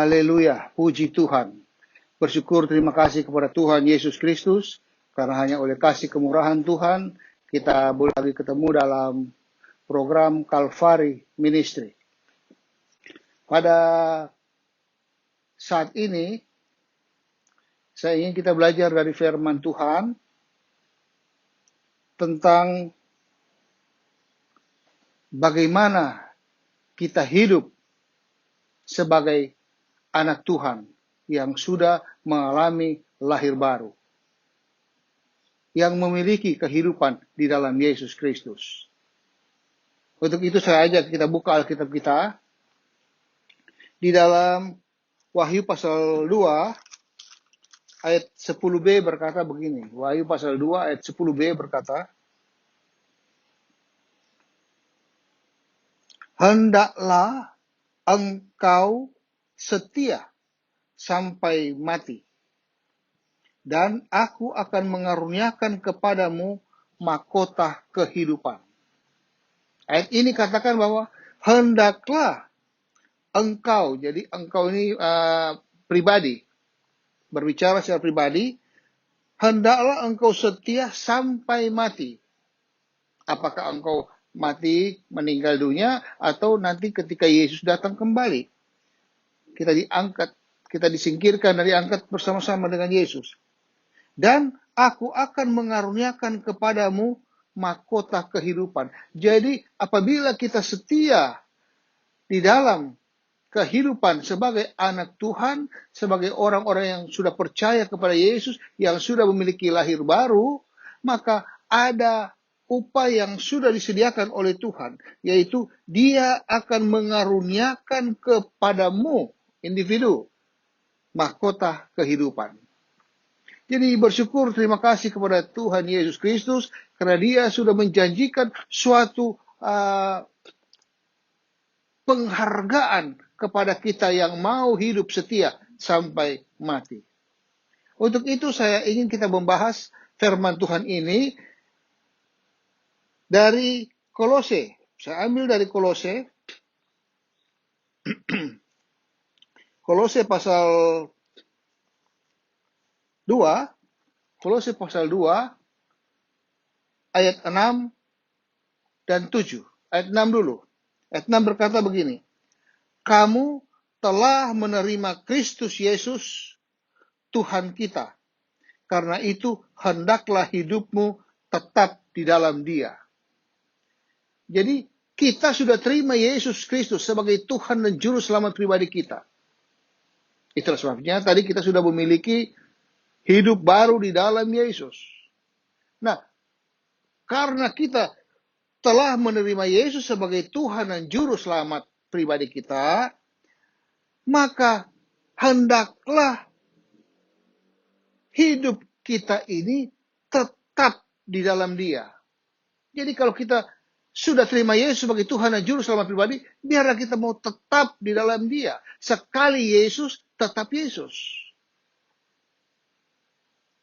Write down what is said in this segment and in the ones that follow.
Haleluya, puji Tuhan. Bersyukur terima kasih kepada Tuhan Yesus Kristus, karena hanya oleh kasih kemurahan Tuhan, kita boleh lagi ketemu dalam program Calvary Ministry. Pada saat ini, saya ingin kita belajar dari firman Tuhan tentang bagaimana kita hidup sebagai anak Tuhan yang sudah mengalami lahir baru, yang memiliki kehidupan di dalam Yesus Kristus. Untuk itu saya ajak kita buka Alkitab kita di dalam Wahyu pasal 2 ayat 10b berkata begini. Wahyu pasal 2 ayat 10b berkata, "Hendaklah engkau setia sampai mati, dan aku akan mengaruniakan kepadamu mahkota kehidupan." Ayat ini katakan bahwa hendaklah engkau, jadi engkau ini pribadi, berbicara secara pribadi, hendaklah engkau setia sampai mati. Apakah engkau mati, meninggal dunia, atau nanti ketika Yesus datang kembali, kita diangkat, kita disingkirkan dari angkat bersama-sama dengan Yesus. Dan aku akan mengaruniakan kepadamu mahkota kehidupan. Jadi apabila kita setia di dalam kehidupan sebagai anak Tuhan, sebagai orang-orang yang sudah percaya kepada Yesus, yang sudah memiliki lahir baru, maka ada upah yang sudah disediakan oleh Tuhan, yaitu Dia akan mengaruniakan kepadamu, individu, mahkota kehidupan. Jadi bersyukur, terima kasih kepada Tuhan Yesus Kristus, karena Dia sudah menjanjikan suatu penghargaan kepada kita yang mau hidup setia sampai mati. Untuk itu saya ingin kita membahas firman Tuhan ini dari Kolose. Saya ambil dari Kolose. Kolose pasal 2. Kolose pasal 2 ayat 6 dan 7. Ayat 6 dulu. Ayat 6 berkata begini. Kamu telah menerima Kristus Yesus, Tuhan kita. Karena itu, hendaklah hidupmu tetap di dalam Dia. Jadi, kita sudah terima Yesus Kristus sebagai Tuhan dan Juru Selamat pribadi kita. Itulah sebabnya tadi kita sudah memiliki hidup baru di dalam Yesus. Nah, karena kita telah menerima Yesus sebagai Tuhan dan Juru Selamat pribadi kita, maka hendaklah hidup kita ini tetap di dalam Dia. Jadi kalau kita sudah terima Yesus sebagai Tuhan dan Juru Selamat pribadi, biarlah kita mau tetap di dalam Dia. Sekali Yesus, tetap Yesus.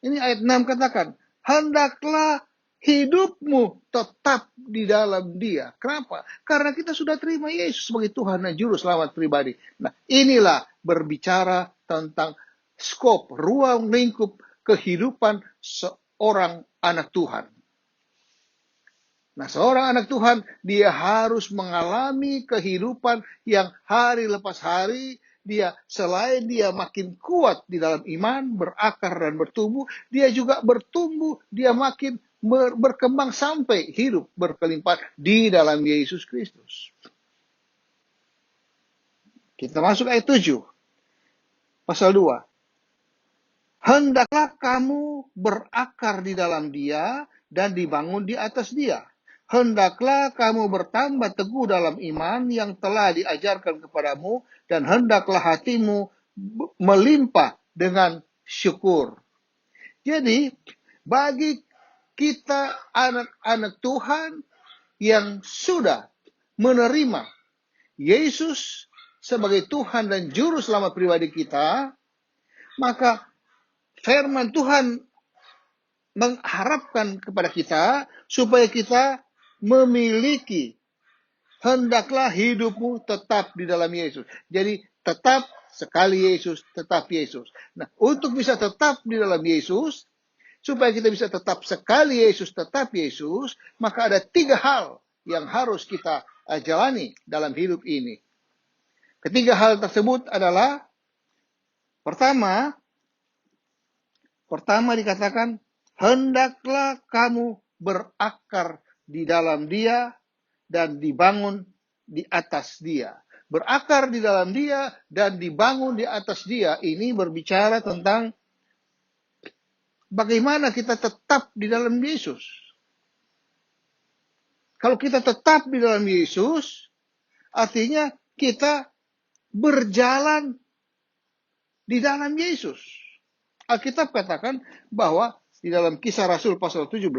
Ini ayat 6 katakan, hendaklah hidupmu tetap di dalam Dia. Kenapa? Karena kita sudah terima Yesus sebagai Tuhan dan Juru Selamat pribadi. Nah, inilah berbicara tentang skop, ruang lingkup kehidupan seorang anak Tuhan. Nah, seorang anak Tuhan, dia harus mengalami kehidupan yang hari lepas hari, selain dia makin kuat di dalam iman, berakar dan bertumbuh, dia juga bertumbuh, dia makin berkembang sampai hidup berkelimpahan di dalam Yesus Kristus. Kita masuk ayat 7, pasal 2. Hendaklah kamu berakar di dalam Dia dan dibangun di atas Dia. Hendaklah kamu bertambah teguh dalam iman yang telah diajarkan kepadamu, dan hendaklah hatimu melimpah dengan syukur. Jadi, bagi kita anak-anak Tuhan yang sudah menerima Yesus sebagai Tuhan dan Juru Selamat pribadi kita, maka firman Tuhan mengharapkan kepada kita supaya kita memiliki hendaklah hidupmu tetap di dalam Yesus. Jadi tetap sekali Yesus, tetap Yesus. Nah, untuk bisa tetap di dalam Yesus, supaya kita bisa tetap sekali Yesus, tetap Yesus, maka ada 3 hal yang harus kita jalani dalam hidup ini. Ketiga hal tersebut adalah, pertama dikatakan, hendaklah kamu berakar di dalam Dia dan dibangun di atas Dia. Berakar di dalam Dia dan dibangun di atas Dia, ini berbicara tentang bagaimana kita tetap di dalam Yesus. Kalau kita tetap di dalam Yesus, artinya kita berjalan di dalam Yesus. Alkitab katakan bahwa di dalam Kisah Rasul pasal 17,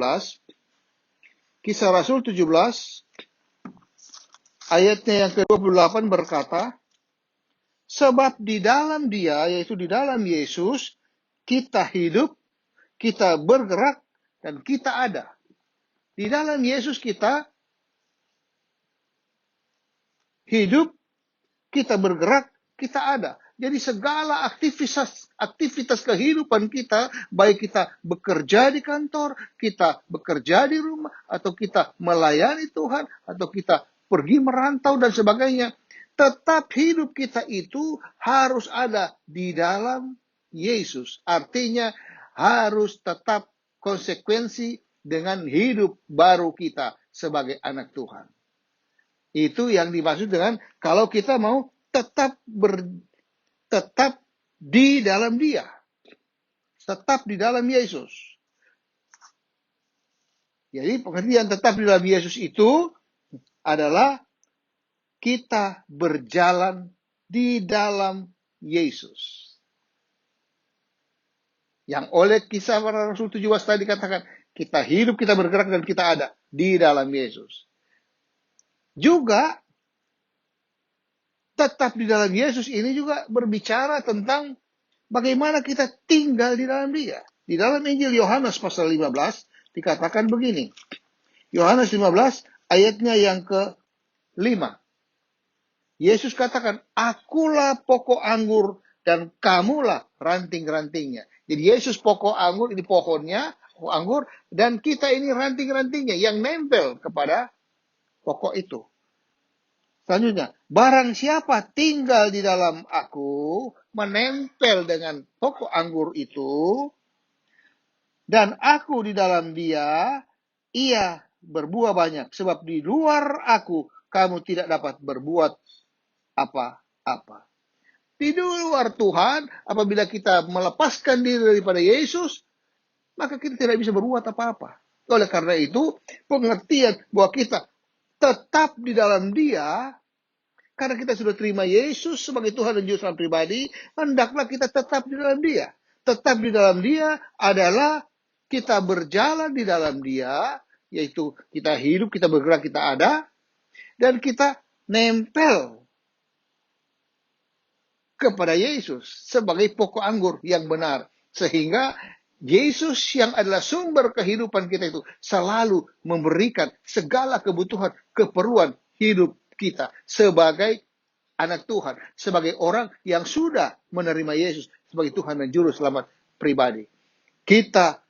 Kisah Rasul 17, ayatnya yang ke-28 berkata, sebab di dalam Dia, yaitu di dalam Yesus, kita hidup, kita bergerak, dan kita ada. Di dalam Yesus kita hidup, kita bergerak, kita ada. Jadi segala aktivitas kehidupan kita, baik kita bekerja di kantor, kita bekerja di rumah, atau kita melayani Tuhan, atau kita pergi merantau dan sebagainya, tetap hidup kita itu harus ada di dalam Yesus. Artinya harus tetap konsekuensi dengan hidup baru kita sebagai anak Tuhan. Itu yang dimaksud dengan kalau kita mau tetap di dalam Dia. Tetap di dalam Yesus. Jadi pengertian tetap di dalam Yesus itu adalah kita berjalan di dalam Yesus. Yang oleh Kisah para Rasul 17 tadi dikatakan, kita hidup, kita bergerak, dan kita ada di dalam Yesus. Juga tetap di dalam Yesus ini juga berbicara tentang bagaimana kita tinggal di dalam Dia. Di dalam Injil Yohanes pasal 15 dikatakan begini. Yohanes 15 ayatnya yang ke-5. Yesus katakan, akulah pokok anggur dan kamulah ranting-rantingnya. Jadi Yesus pokok anggur, ini pohonnya, pokok anggur, dan kita ini ranting-rantingnya yang nempel kepada pokok itu. Selanjutnya, barang siapa tinggal di dalam aku, menempel dengan pokok anggur itu, dan aku di dalam dia, ia berbuah banyak. Sebab di luar aku, kamu tidak dapat berbuat apa-apa. Di luar Tuhan, apabila kita melepaskan diri daripada Yesus, maka kita tidak bisa berbuat apa-apa. Oleh karena itu, pengertian bahwa kita tetap di dalam Dia, karena kita sudah terima Yesus sebagai Tuhan dan Juru Selamat pribadi, hendaklah kita tetap di dalam Dia. Tetap di dalam Dia adalah kita berjalan di dalam Dia, yaitu kita hidup, kita bergerak, kita ada, dan kita nempel kepada Yesus sebagai pokok anggur yang benar. Sehingga Yesus yang adalah sumber kehidupan kita itu selalu memberikan segala kebutuhan, keperluan hidup kita sebagai anak Tuhan, sebagai orang yang sudah menerima Yesus sebagai Tuhan dan Juru Selamat pribadi. Kita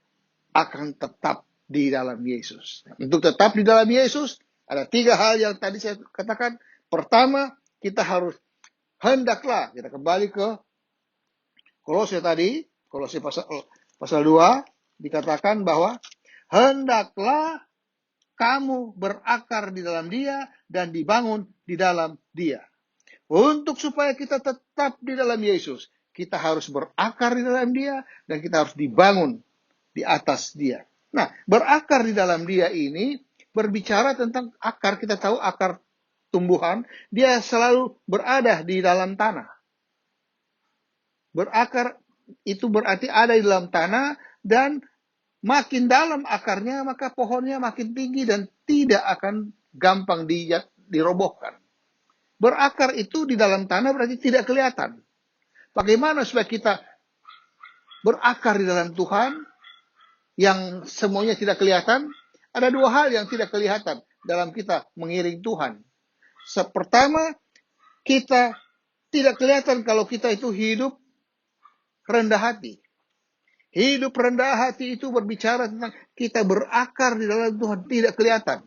akan tetap di dalam Yesus. Untuk tetap di dalam Yesus, ada 3 hal yang tadi saya katakan. Pertama, kita harus hendaklah, kita kembali ke Kolose tadi, Kolose pasal 2, dikatakan bahwa hendaklah kamu berakar di dalam Dia dan dibangun di dalam Dia. Untuk supaya kita tetap di dalam Yesus, kita harus berakar di dalam Dia dan kita harus dibangun di atas Dia. Nah, berakar di dalam Dia ini berbicara tentang akar. Kita tahu akar tumbuhan, dia selalu berada di dalam tanah. Berakar itu berarti ada di dalam tanah, dan makin dalam akarnya, maka pohonnya makin tinggi dan tidak akan gampang dirobohkan. Berakar itu di dalam tanah berarti tidak kelihatan. Bagaimana supaya kita berakar di dalam Tuhan yang semuanya tidak kelihatan? Ada 2 hal yang tidak kelihatan dalam kita mengiring Tuhan. Pertama, kita Tidak kelihatan kalau kita itu hidup rendah hati. Hidup rendah hati itu berbicara tentang kita berakar di dalam Tuhan. Tidak kelihatan.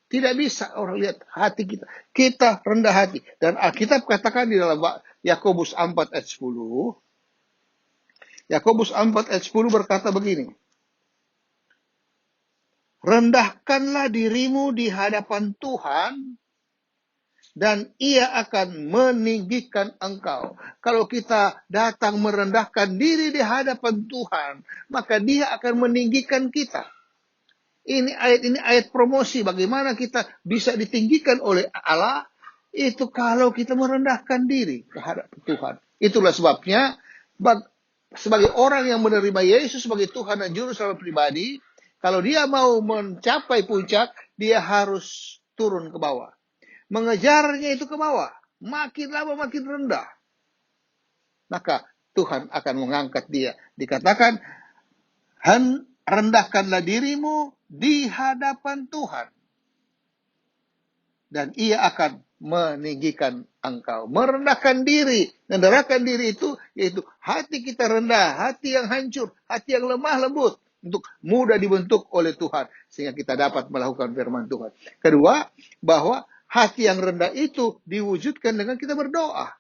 Tidak bisa orang lihat hati kita. Kita rendah hati. Dan Alkitab katakan di dalam Yakobus 4 ayat 10. Yakobus 4 ayat 10 berkata begini. Rendahkanlah dirimu di hadapan Tuhan, dan Ia akan meninggikan engkau. Kalau kita datang merendahkan diri di hadapan Tuhan, maka Dia akan meninggikan kita. Ini ayat promosi bagaimana kita bisa ditinggikan oleh Allah, itu kalau kita merendahkan diri terhadap Tuhan. Itulah sebabnya sebagai orang yang menerima Yesus sebagai Tuhan dan Juru Selamat pribadi, kalau dia mau mencapai puncak, dia harus turun ke bawah. Mengejarnya itu ke bawah. Makin lama makin rendah. Maka Tuhan akan mengangkat dia. Dikatakan, rendahkanlah dirimu di hadapan Tuhan, dan Ia akan meninggikan engkau. Merendahkan diri, merendahkan diri itu yaitu hati kita rendah, hati yang hancur, hati yang lemah lembut untuk mudah dibentuk oleh Tuhan sehingga kita dapat melakukan firman Tuhan. Kedua, bahwa hati yang rendah itu diwujudkan dengan kita berdoa.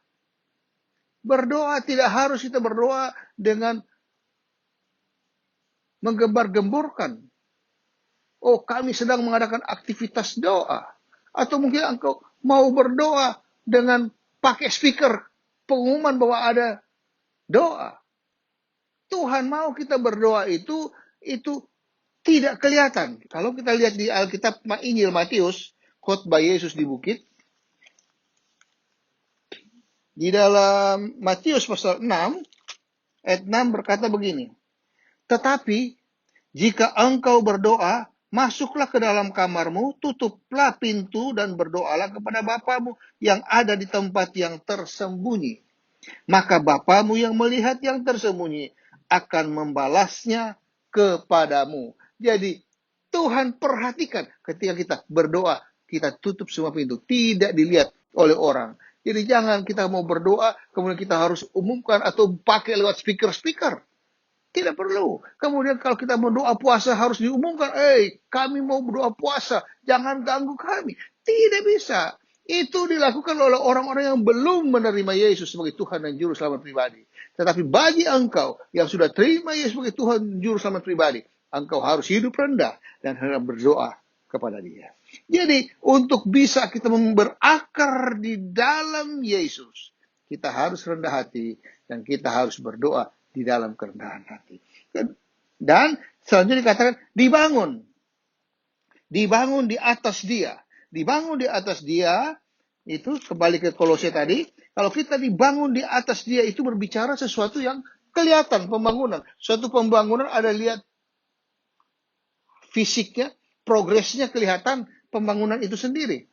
Berdoa tidak harus kita berdoa dengan menggembar-gemburkan. Oh, kami sedang mengadakan aktivitas doa. Atau mungkin engkau mau berdoa dengan pakai speaker pengumuman bahwa ada doa. Tuhan mau kita berdoa itu tidak kelihatan. Kalau kita lihat di Alkitab Injil Matius, khotbah Yesus di bukit, di dalam Matius pasal 6, ayat 6 berkata begini. Tetapi jika engkau berdoa, masuklah ke dalam kamarmu, tutuplah pintu dan berdoalah kepada Bapamu yang ada di tempat yang tersembunyi. Maka Bapamu yang melihat yang tersembunyi akan membalasnya kepadamu. Jadi Tuhan perhatikan ketika kita berdoa, kita tutup semua pintu, tidak dilihat oleh orang. Jadi jangan kita mau berdoa, kemudian kita harus umumkan atau pakai lewat speaker-speaker. Tidak perlu. Kemudian kalau kita berdoa puasa harus diumumkan, kami mau berdoa puasa, jangan ganggu kami. Tidak bisa. Itu dilakukan oleh orang-orang yang belum menerima Yesus sebagai Tuhan dan Juru Selamat pribadi. Tetapi bagi engkau yang sudah terima Yesus sebagai Tuhan dan Juru Selamat pribadi, engkau harus hidup rendah dan hendak berdoa kepada Dia. Jadi untuk bisa kita berakar di dalam Yesus, kita harus rendah hati dan kita harus berdoa di dalam kerendahan hati. Dan selanjutnya dikatakan dibangun. Dibangun di atas Dia. Dibangun di atas Dia, itu kembali ke Kolose tadi, kalau kita dibangun di atas Dia itu berbicara sesuatu yang kelihatan pembangunan. Suatu pembangunan ada lihat fisiknya, progresnya kelihatan pembangunan itu sendiri.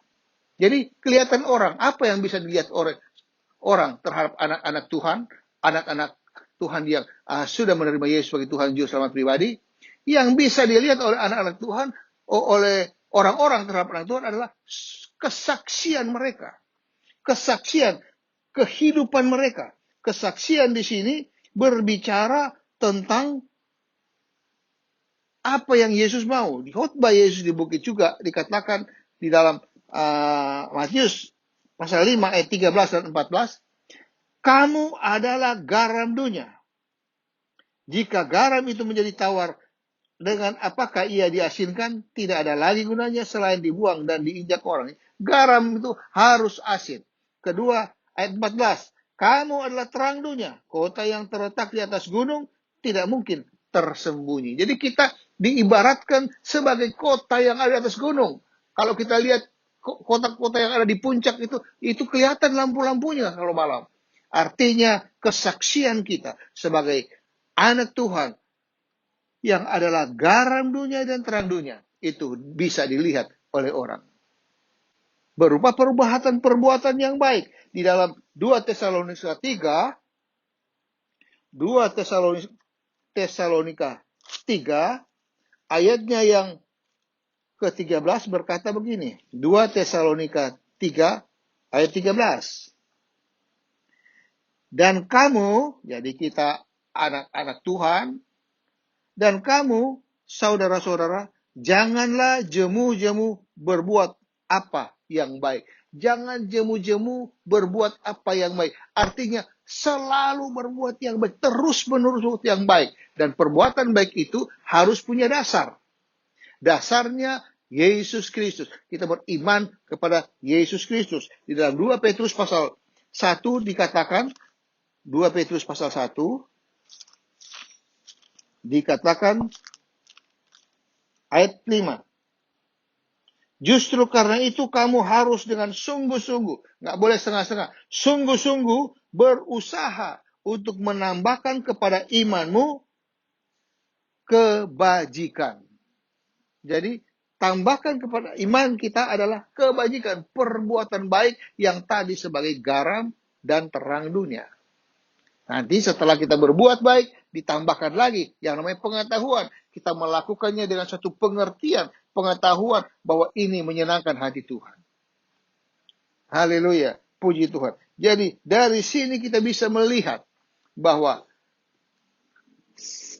Jadi kelihatan orang, apa yang bisa dilihat orang terhadap anak-anak Tuhan, anak-anak Tuhan yang sudah menerima Yesus sebagai Tuhan Juru Selamat pribadi, yang bisa dilihat oleh anak-anak Tuhan, oleh orang-orang terhadap anak Tuhan adalah kesaksian mereka. Kesaksian kehidupan mereka. Kesaksian di sini berbicara tentang apa yang Yesus mau. Di khotbah Yesus di bukit juga dikatakan di dalam Matius pasal 5 ayat 13 dan 14, kamu adalah garam dunia. Jika garam itu menjadi tawar, dengan apakah ia diasinkan? Tidak ada lagi gunanya selain dibuang dan diinjak orang. Garam itu harus asin. Kedua, ayat 14. Kamu adalah terang dunia. Kota yang terletak di atas gunung tidak mungkin tersembunyi. Jadi kita diibaratkan sebagai kota yang ada di atas gunung. Kalau kita lihat kota-kota yang ada di puncak itu kelihatan lampu-lampunya kalau malam. Artinya kesaksian kita sebagai anak Tuhan yang adalah garam dunia dan terang dunia itu bisa dilihat oleh orang. Berupa perbuatan yang baik. Di dalam 2 Tesalonika 3, 2 Tesalonika 3, ayatnya yang ke-13 berkata begini. 2 Tesalonika 3, ayat 13. Dan kamu, jadi kita anak-anak Tuhan, dan kamu, saudara-saudara, janganlah jemu-jemu berbuat apa yang baik. Jangan jemu-jemu berbuat apa yang baik. Artinya selalu berbuat yang baik, terus-menerus berbuat yang baik. Dan perbuatan baik itu harus punya dasar. Dasarnya Yesus Kristus. Kita beriman kepada Yesus Kristus. Di dalam 2 Petrus pasal 1 dikatakan, 2 Petrus pasal 1 dikatakan ayat 5. Justru karena itu kamu harus dengan sungguh-sungguh, nggak boleh setengah-setengah, sungguh-sungguh berusaha untuk menambahkan kepada imanmu kebajikan. Jadi tambahkan kepada iman kita adalah kebajikan, perbuatan baik yang tadi sebagai garam dan terang dunia. Nanti setelah kita berbuat baik, ditambahkan lagi yang namanya pengetahuan. Kita melakukannya dengan satu pengertian, pengetahuan bahwa ini menyenangkan hati Tuhan. Haleluya, puji Tuhan. Jadi dari sini kita bisa melihat bahwa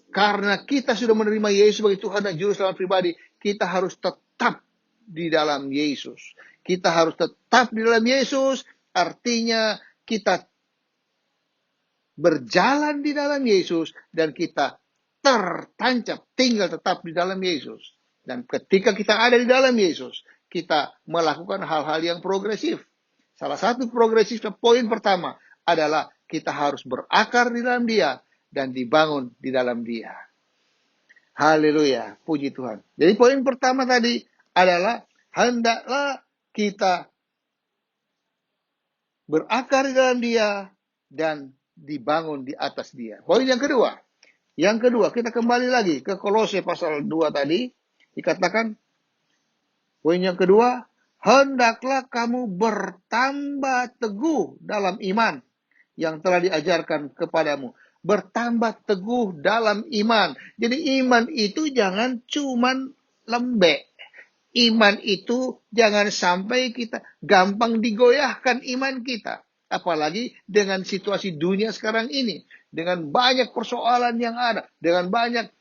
karena kita sudah menerima Yesus sebagai Tuhan dan Juru Selamat pribadi, kita harus tetap di dalam Yesus. Kita harus tetap di dalam Yesus, artinya kita berjalan di dalam Yesus dan kita tertancap, tinggal tetap di dalam Yesus. Dan ketika kita ada di dalam Yesus, kita melakukan hal-hal yang progresif. Salah satu progresif, poin pertama adalah kita harus berakar di dalam Dia dan dibangun di dalam Dia. Haleluya, puji Tuhan. Jadi poin pertama tadi adalah hendaklah kita berakar di dalam Dia dan dibangun di atas Dia. Poin yang kedua. Yang kedua, kita kembali lagi ke Kolose pasal 2 tadi. Dikatakan, poin yang kedua, hendaklah kamu bertambah teguh dalam iman yang telah diajarkan kepadamu. Bertambah teguh dalam iman. Jadi iman itu jangan cuman lembek. Iman itu jangan sampai kita gampang digoyahkan iman kita. Apalagi dengan situasi dunia sekarang ini. Dengan banyak persoalan yang ada. Dengan banyak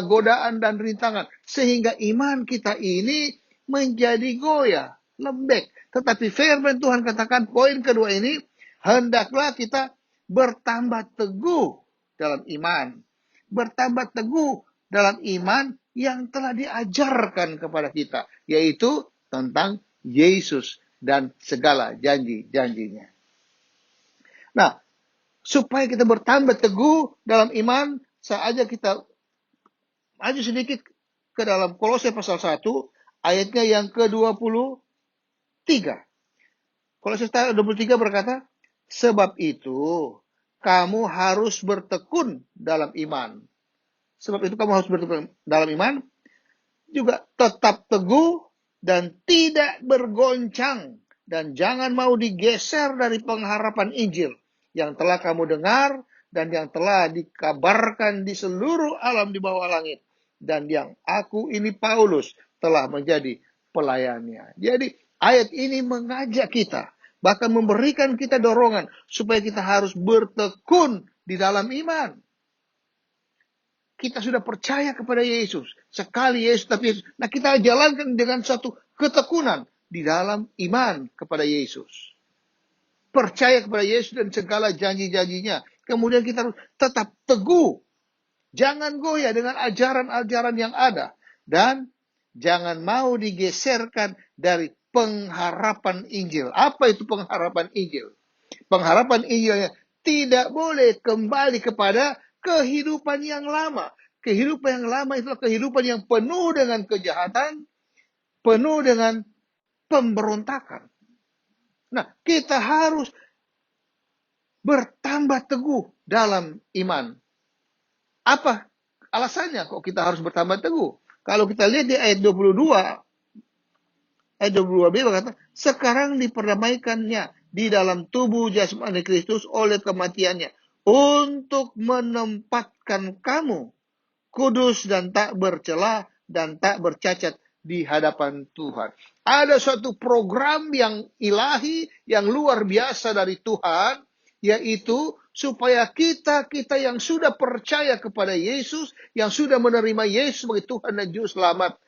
godaan dan rintangan. Sehingga iman kita ini menjadi goyah, lembek. Tetapi firman Tuhan katakan poin kedua ini. Hendaklah kita bertambah teguh dalam iman. Bertambah teguh dalam iman yang telah diajarkan kepada kita. Yaitu tentang Yesus dan segala janji-janjinya. Nah, supaya kita bertambah teguh dalam iman, saya ajak kita maju sedikit ke dalam Kolose pasal 1, ayatnya yang ke-23. Kolose 23 berkata, sebab itu kamu harus bertekun dalam iman. Sebab itu kamu harus bertekun dalam iman, juga tetap teguh dan tidak bergoncang. Dan jangan mau digeser dari pengharapan Injil yang telah kamu dengar dan yang telah dikabarkan di seluruh alam di bawah langit. Dan yang aku ini Paulus telah menjadi pelayannya. Jadi ayat ini mengajak kita, bahkan memberikan kita dorongan supaya kita harus bertekun di dalam iman. Kita sudah percaya kepada Yesus. Sekali Yesus, tapi Yesus. Nah, kita jalankan dengan satu ketekunan di dalam iman kepada Yesus. Percaya kepada Yesus dan segala janji-janjinya. Kemudian kita harus tetap teguh. Jangan goyah dengan ajaran-ajaran yang ada. Dan jangan mau digeserkan dari pengharapan Injil. Apa itu pengharapan Injil? Pengharapan Injilnya tidak boleh kembali kepada kehidupan yang lama. Kehidupan yang lama itulah kehidupan yang penuh dengan kejahatan, penuh dengan pemberontakan. Nah, kita harus bertambah teguh dalam iman. Apa alasannya kok kita harus bertambah teguh? Kalau kita lihat di ayat 22, ayat 22b berkata, sekarang diperdamaikannya di dalam tubuh jasmani Kristus oleh kematiannya, untuk menempatkan kamu kudus dan tak bercela dan tak bercacat di hadapan Tuhan. Ada suatu program yang ilahi, yang luar biasa dari Tuhan, yaitu supaya kita yang sudah percaya kepada Yesus, yang sudah menerima Yesus sebagai Tuhan dan Juru Selamat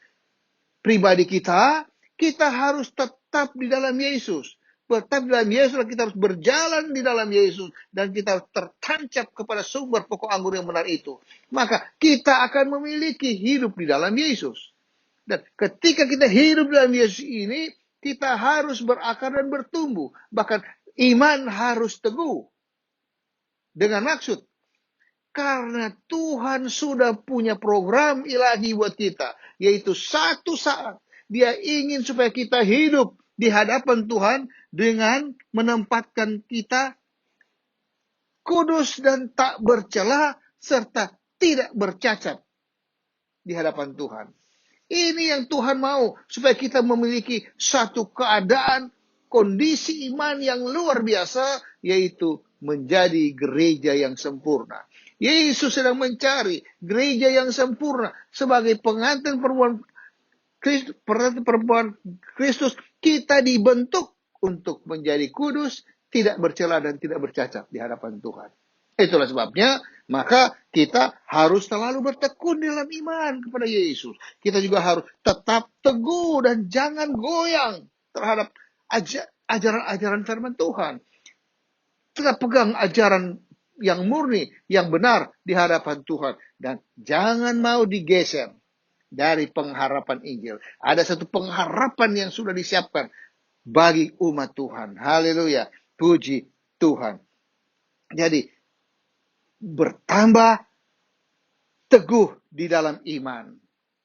pribadi kita harus tetap di dalam Yesus. Tetap di dalam Yesus, dan kita harus berjalan di dalam Yesus, dan kita harus tertancap kepada sumber pokok anggur yang benar itu. Maka kita akan memiliki hidup di dalam Yesus. Dan ketika kita hidup dalam Yesus ini, kita harus berakar dan bertumbuh. Bahkan iman harus teguh. Dengan maksud, karena Tuhan sudah punya program ilahi buat kita. Yaitu satu saat Dia ingin supaya kita hidup di hadapan Tuhan dengan menempatkan kita kudus dan tak bercela serta tidak bercacat di hadapan Tuhan. Ini yang Tuhan mau, supaya kita memiliki satu keadaan, kondisi iman yang luar biasa, yaitu menjadi gereja yang sempurna. Yesus sedang mencari gereja yang sempurna sebagai pengantin perempuan Kristus. Kita dibentuk untuk menjadi kudus, tidak bercela dan tidak bercacat di hadapan Tuhan. Itulah sebabnya, maka kita harus selalu bertekun dalam iman kepada Yesus. Kita juga harus tetap teguh dan jangan goyang terhadap ajaran-ajaran firman Tuhan. Tetap pegang ajaran yang murni, yang benar di hadapan Tuhan. Dan jangan mau digeser dari pengharapan Injil. Ada satu pengharapan yang sudah disiapkan bagi umat Tuhan. Haleluya. Puji Tuhan. Jadi, bertambah teguh di dalam iman.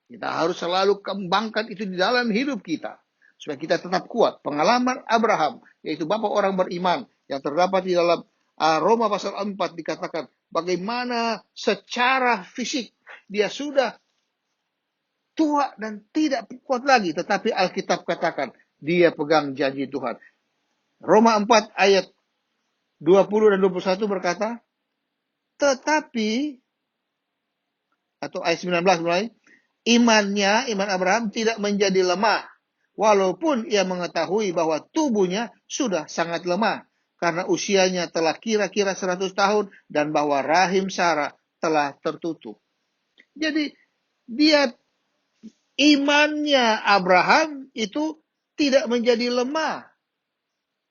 Kita harus selalu kembangkan itu di dalam hidup kita, supaya kita tetap kuat. Pengalaman Abraham, yaitu bapa orang beriman, yang terdapat di dalam Roma pasal 4 dikatakan, bagaimana secara fisik dia sudah tua dan tidak kuat lagi, tetapi Alkitab katakan dia pegang janji Tuhan. Roma 4 ayat 20 dan 21 berkata, tetapi, atau ayat 19 mulai, iman Abraham tidak menjadi lemah, walaupun ia mengetahui bahwa tubuhnya sudah sangat lemah, karena usianya telah kira-kira 100 tahun, dan bahwa rahim Sarah telah tertutup. Jadi, imannya Abraham itu tidak menjadi lemah.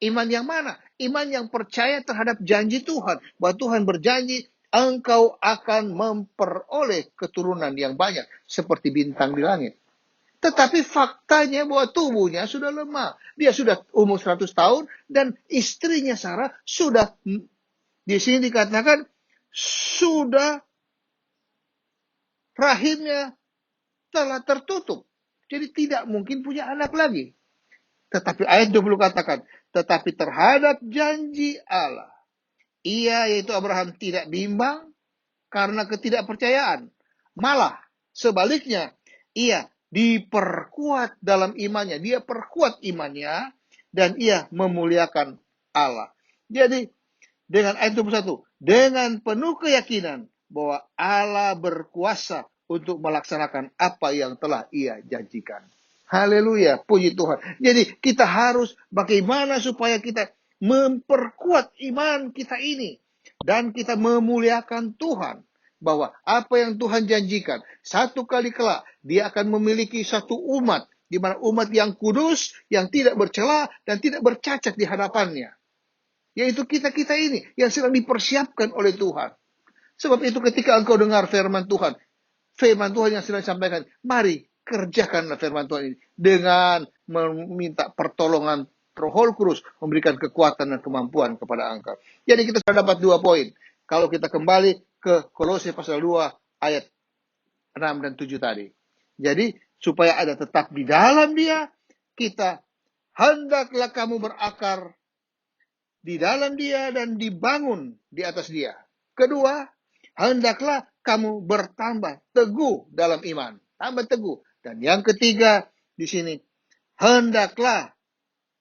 Iman yang mana? Iman yang percaya terhadap janji Tuhan, bahwa Tuhan berjanji, engkau akan memperoleh keturunan yang banyak seperti bintang di langit. Tetapi faktanya bahwa tubuhnya sudah lemah. Dia sudah umur 100 tahun dan istrinya Sarah sudah, di sini dikatakan, sudah rahimnya telah tertutup. Jadi tidak mungkin punya anak lagi. Tetapi ayat 20 katakan, tetapi terhadap janji Allah, ia, yaitu Abraham, tidak bimbang karena ketidakpercayaan. Malah sebaliknya, ia diperkuat dalam imannya. Dia perkuat imannya dan ia memuliakan Allah. Jadi dengan ayat 21, dengan penuh keyakinan bahwa Allah berkuasa untuk melaksanakan apa yang telah ia janjikan. Haleluya, puji Tuhan. Jadi kita harus bagaimana supaya kita memperkuat iman kita ini. Dan kita memuliakan Tuhan. Bahwa apa yang Tuhan janjikan, satu kali kelak dia akan memiliki satu umat. Di mana umat yang kudus, yang tidak bercela dan tidak bercacat di hadapannya. Yaitu kita-kita ini yang sedang dipersiapkan oleh Tuhan. Sebab itu ketika engkau dengar firman Tuhan yang sedang disampaikan, mari kerjakanlah firman Tuhan ini dengan meminta pertolongan Roh Kudus, memberikan kekuatan dan kemampuan kepada engkau. Jadi kita sudah dapat 2 poin. Kalau kita kembali ke Kolose pasal 2 ayat 6 dan 7 tadi. Jadi supaya ada tetap di dalam Dia, kita hendaklah kamu berakar di dalam Dia dan dibangun di atas Dia. Kedua, hendaklah kamu bertambah teguh dalam iman. Tambah teguh. Dan yang ketiga di sini, hendaklah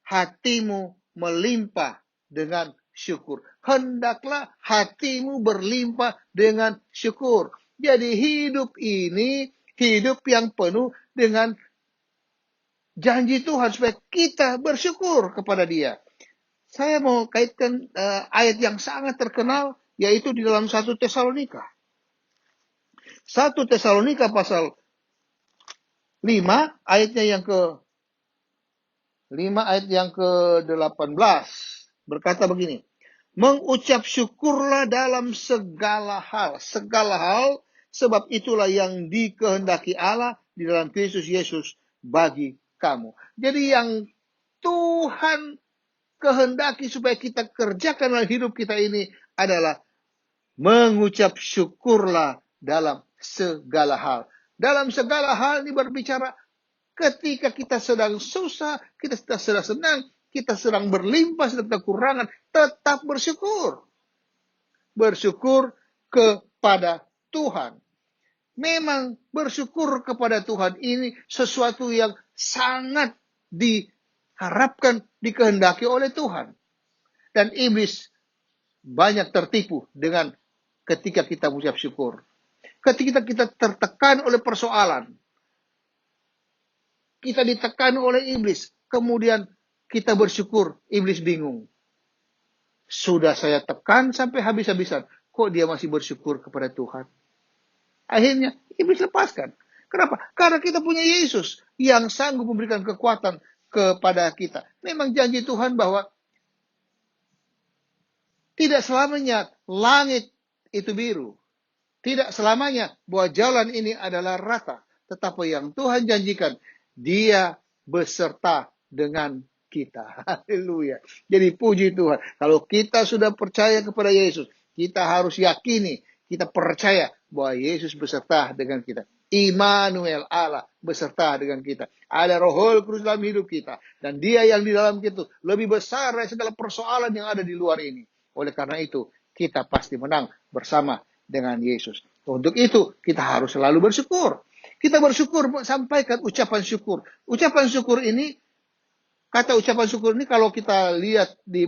hatimu melimpah dengan syukur. Hendaklah hatimu berlimpah dengan syukur. Jadi hidup ini, hidup yang penuh dengan janji Tuhan supaya kita bersyukur kepada Dia. Saya mau kaitkan ayat yang sangat terkenal yaitu di dalam 1 Tesalonika. 1 Tesalonika pasal 5 ayatnya yang ke 5 ayat yang ke-18 berkata begini. Mengucap syukurlah dalam segala hal sebab itulah yang dikehendaki Allah di dalam Kristus Yesus bagi kamu. Jadi yang Tuhan kehendaki supaya kita kerjakan dalam hidup kita ini adalah mengucap syukurlah dalam segala hal. Dalam segala hal ini berbicara ketika kita sedang susah, kita sedang senang, kita sedang berlimpah, sedang kekurangan, tetap bersyukur. Bersyukur kepada Tuhan. Memang bersyukur kepada Tuhan ini sesuatu yang sangat diharapkan, dikehendaki oleh Tuhan. Dan iblis banyak tertipu dengan ketika kita mengucap syukur. Ketika kita tertekan oleh persoalan, kita ditekan oleh iblis, kemudian kita bersyukur, iblis bingung. Sudah saya tekan sampai habis-habisan, kok dia masih bersyukur kepada Tuhan? Akhirnya iblis lepaskan. Kenapa? Karena kita punya Yesus yang sanggup memberikan kekuatan kepada kita. Memang janji Tuhan bahwa tidak selamanya langit itu biru. Tidak selamanya bahwa jalan ini adalah rata. Tetapi yang Tuhan janjikan, Dia beserta dengan kita. Haleluya. Jadi puji Tuhan. Kalau kita sudah percaya kepada Yesus, kita harus yakini, kita percaya bahwa Yesus beserta dengan kita. Immanuel, Allah beserta dengan kita. Ada Roh Kudus dalam hidup kita. Dan Dia yang di dalam kita lebih besar dari segala persoalan yang ada di luar ini. Oleh karena itu, kita pasti menang bersama dengan Yesus. Untuk itu, kita harus selalu bersyukur. Kita bersyukur, sampaikan ucapan syukur. Ucapan syukur ini, kata ucapan syukur ini kalau kita lihat di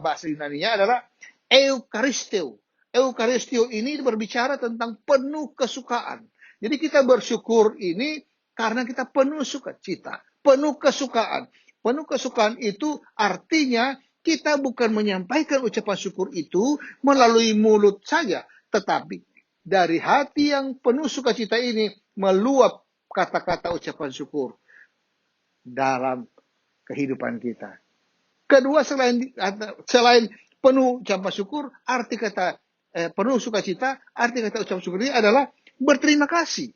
bahasa Yunani-nya adalah eukaristeo. Eukaristeo ini berbicara tentang penuh kesukaan. Jadi kita bersyukur ini karena kita penuh sukacita, penuh kesukaan. Penuh kesukaan itu artinya kita bukan menyampaikan ucapan syukur itu melalui mulut saja, tetapi dari hati yang penuh sukacita ini meluap kata-kata ucapan syukur dalam kehidupan kita. Kedua, selain penuh ucapan syukur, arti kata penuh sukacita, arti kata ucapan syukur ini adalah berterima kasih.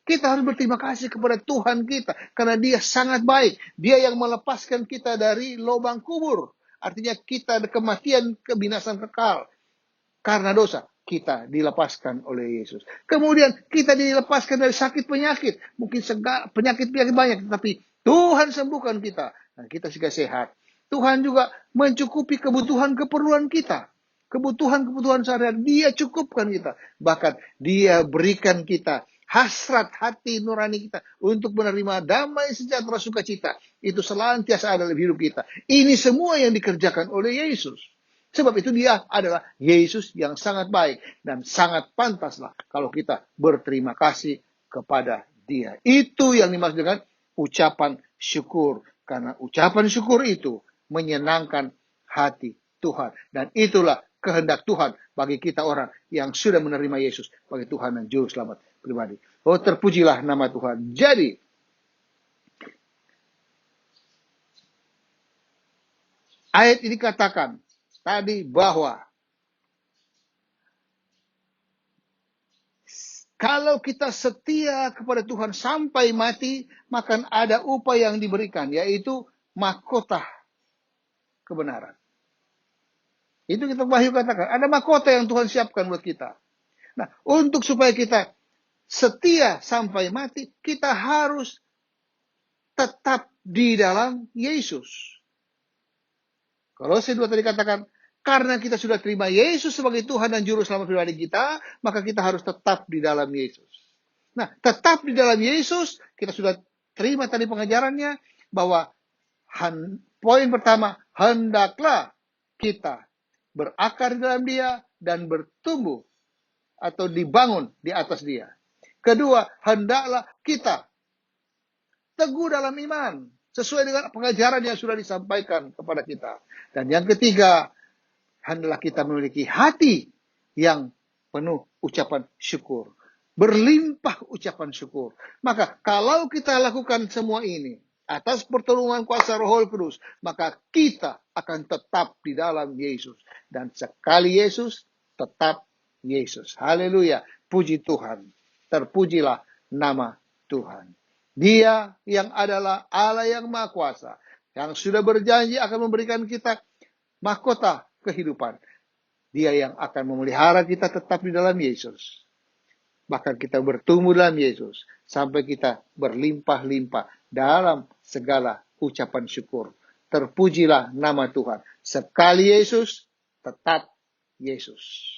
Kita harus berterima kasih kepada Tuhan kita karena Dia sangat baik. Dia yang melepaskan kita dari lubang kubur. Artinya kita ada kematian, kebinasan kekal karena dosa. Kita dilepaskan oleh Yesus. Kemudian kita dilepaskan dari sakit penyakit. Mungkin penyakit-penyakit banyak. Tapi Tuhan sembuhkan kita. Dan kita juga sehat. Tuhan juga mencukupi kebutuhan keperluan kita. Kebutuhan-kebutuhan sehari-hari. Dia cukupkan kita. Bahkan Dia berikan kita hasrat hati nurani kita. Untuk menerima damai sejahtera sukacita. Itu senantiasa ada dalam hidup kita. Ini semua yang dikerjakan oleh Yesus. Sebab itu Dia adalah Yesus yang sangat baik. Dan sangat pantaslah kalau kita berterima kasih kepada Dia. Itu yang dimaksud dengan ucapan syukur. Karena ucapan syukur itu menyenangkan hati Tuhan. Dan itulah kehendak Tuhan bagi kita orang yang sudah menerima Yesus sebagai Tuhan dan Juru Selamat pribadi. Oh, terpujilah nama Tuhan. Jadi, ayat ini katakan tadi bahwa kalau kita setia kepada Tuhan sampai mati, maka ada upah yang diberikan, yaitu mahkota kebenaran. Itu kita Wahyu katakan, ada mahkota yang Tuhan siapkan buat kita. Nah, untuk supaya kita setia sampai mati, kita harus tetap di dalam Yesus. Kolose 2 tadi katakan, karena kita sudah terima Yesus sebagai Tuhan dan Juru Selamat pribadi kita, maka kita harus tetap di dalam Yesus. Nah, tetap di dalam Yesus, kita sudah terima tadi pengajarannya, bahwa poin pertama, hendaklah kita berakar di dalam Dia dan bertumbuh atau dibangun di atas Dia. Kedua, hendaklah kita teguh dalam iman, sesuai dengan pengajaran yang sudah disampaikan kepada kita. Dan yang ketiga, hendaklah kita memiliki hati yang penuh ucapan syukur. Berlimpah ucapan syukur. Maka kalau kita lakukan semua ini atas pertolongan kuasa Roh Kudus, maka kita akan tetap di dalam Yesus. Dan sekali Yesus, tetap Yesus. Haleluya. Puji Tuhan. Terpujilah nama Tuhan. Dia yang adalah Allah yang Maha Kuasa, yang sudah berjanji akan memberikan kita mahkota kehidupan. Dia yang akan memelihara kita tetap di dalam Yesus. Bahkan kita bertumbuh dalam Yesus sampai kita berlimpah-limpah dalam segala ucapan syukur. Terpujilah nama Tuhan. Sekali Yesus, tetap Yesus.